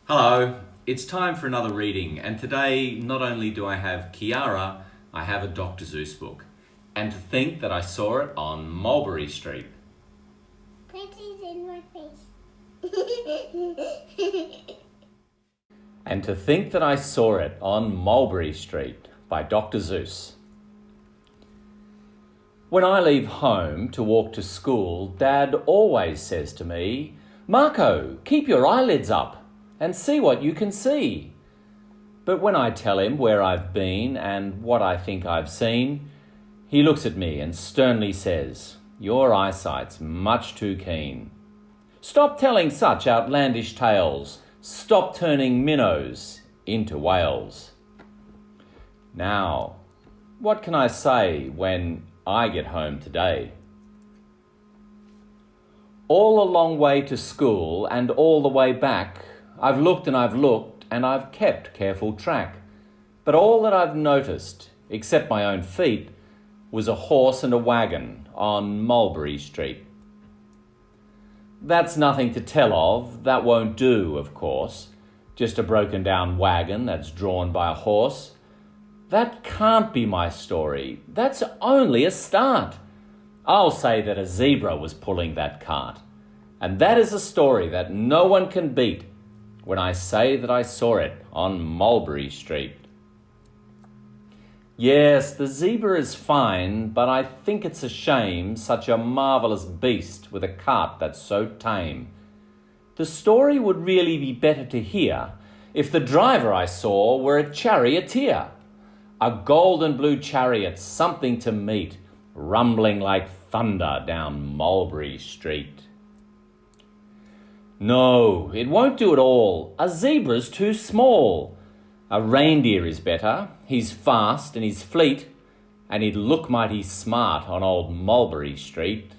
Hello, it's time for another reading, and today not only do I have Kiara, I have a Dr. Seuss book. And to think that I saw it on Mulberry Street. Pretty's in my face. And to think that I saw it on Mulberry Street by Dr. Seuss. When I leave home to walk to school, Dad always says to me, "Marco, keep your eyelids up and see what you can see." But when I tell him where I've been and what I think I've seen, he looks at me and sternly says, "Your eyesight's much too keen. Stop telling such outlandish tales. Stop turning minnows into whales." Now, what can I say when I get home today? All a long way to school and all the way back, I've looked and I've kept careful track. But all that I've noticed, except my own feet, was a horse and a wagon on Mulberry Street. That's nothing to tell of, that won't do, of course. Just a broken down wagon that's drawn by a horse. That can't be my story, that's only a start. I'll say that a zebra was pulling that cart. And that is a story that no one can beat when I say that I saw it on Mulberry Street. Yes, the zebra is fine, but I think it's a shame such a marvellous beast with a cart that's so tame. The story would really be better to hear if the driver I saw were a charioteer. A golden blue chariot, something to meet, rumbling like thunder down Mulberry Street. No, it won't do at all. A zebra's too small. A reindeer is better. He's fast and he's fleet, and he'd look mighty smart on old Mulberry Street.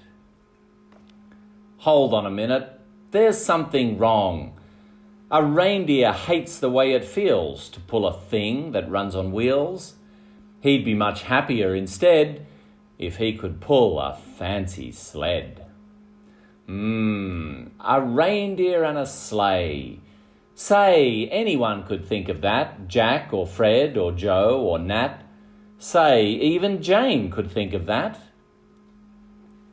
Hold on a minute. There's something wrong. A reindeer hates the way it feels to pull a thing that runs on wheels. He'd be much happier instead if he could pull a fancy sled. A reindeer and a sleigh. Say, anyone could think of that, Jack or Fred or Joe or Nat. Say, even Jane could think of that.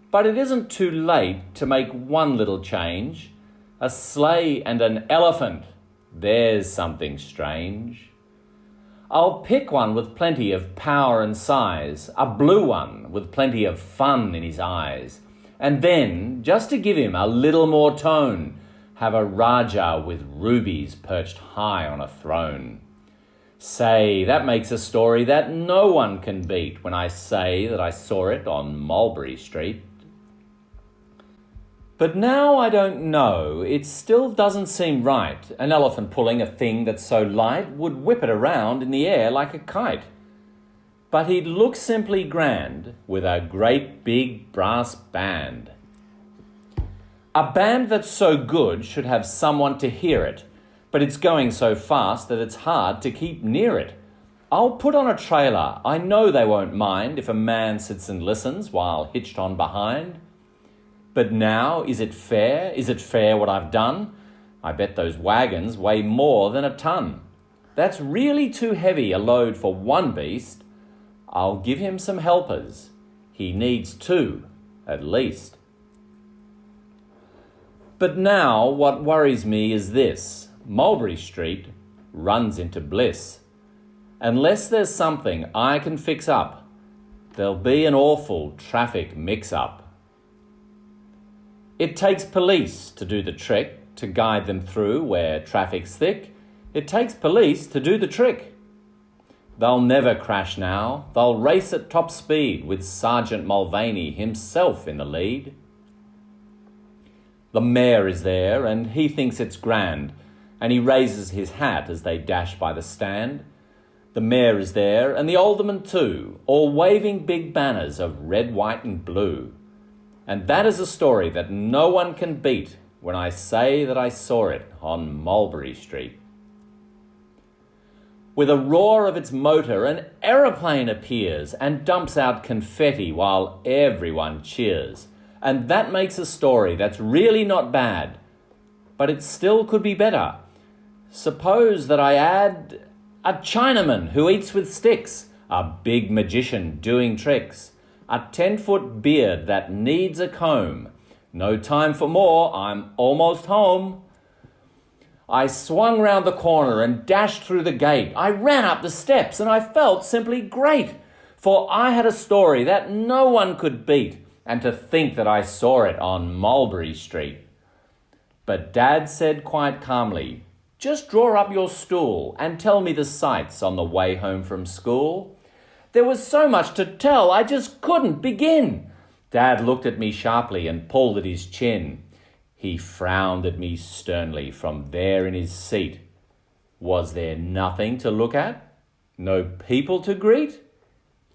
But it isn't too late to make one little change. A sleigh and an elephant, there's something strange. I'll pick one with plenty of power and size, a blue one with plenty of fun in his eyes. And then, just to give him a little more tone, have a Raja with rubies perched high on a throne. Say, that makes a story that no one can beat when I say that I saw it on Mulberry Street. But now I don't know, it still doesn't seem right. An elephant pulling a thing that's so light would whip it around in the air like a kite. But he'd look simply grand with a great big brass band. A band that's so good should have someone to hear it, but it's going so fast that it's hard to keep near it. I'll put on a trailer, I know they won't mind if a man sits and listens while hitched on behind. But now, is it fair? Is it fair what I've done? I bet those wagons weigh more than a ton. That's really too heavy a load for one beast. I'll give him some helpers. He needs two, at least. But now what worries me is this. Mulberry Street runs into bliss. Unless there's something I can fix up, there'll be an awful traffic mix-up. It takes police to do the trick, to guide them through where traffic's thick. It takes police to do the trick. They'll never crash now. They'll race at top speed with Sergeant Mulvaney himself in the lead. The mayor is there and he thinks it's grand, and he raises his hat as they dash by the stand. The mayor is there and the aldermen too, all waving big banners of red, white and blue. And that is a story that no one can beat when I say that I saw it on Mulberry Street. With a roar of its motor, an aeroplane appears and dumps out confetti while everyone cheers. And that makes a story that's really not bad, but it still could be better. Suppose that I add a Chinaman who eats with sticks, a big magician doing tricks, a 10-foot beard that needs a comb. No time for more, I'm almost home. I swung round the corner and dashed through the gate. I ran up the steps and I felt simply great, for I had a story that no one could beat, and to think that I saw it on Mulberry Street. But Dad said quite calmly, "Just draw up your stool and tell me the sights on the way home from school." There was so much to tell, I just couldn't begin. Dad looked at me sharply and pulled at his chin. He frowned at me sternly from there in his seat. Was there nothing to look at? No people to greet?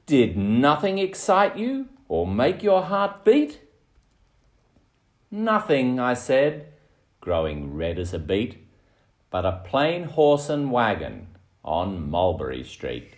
Did nothing excite you or make your heart beat? "Nothing," I said, growing red as a beet, "but a plain horse and wagon on Mulberry Street."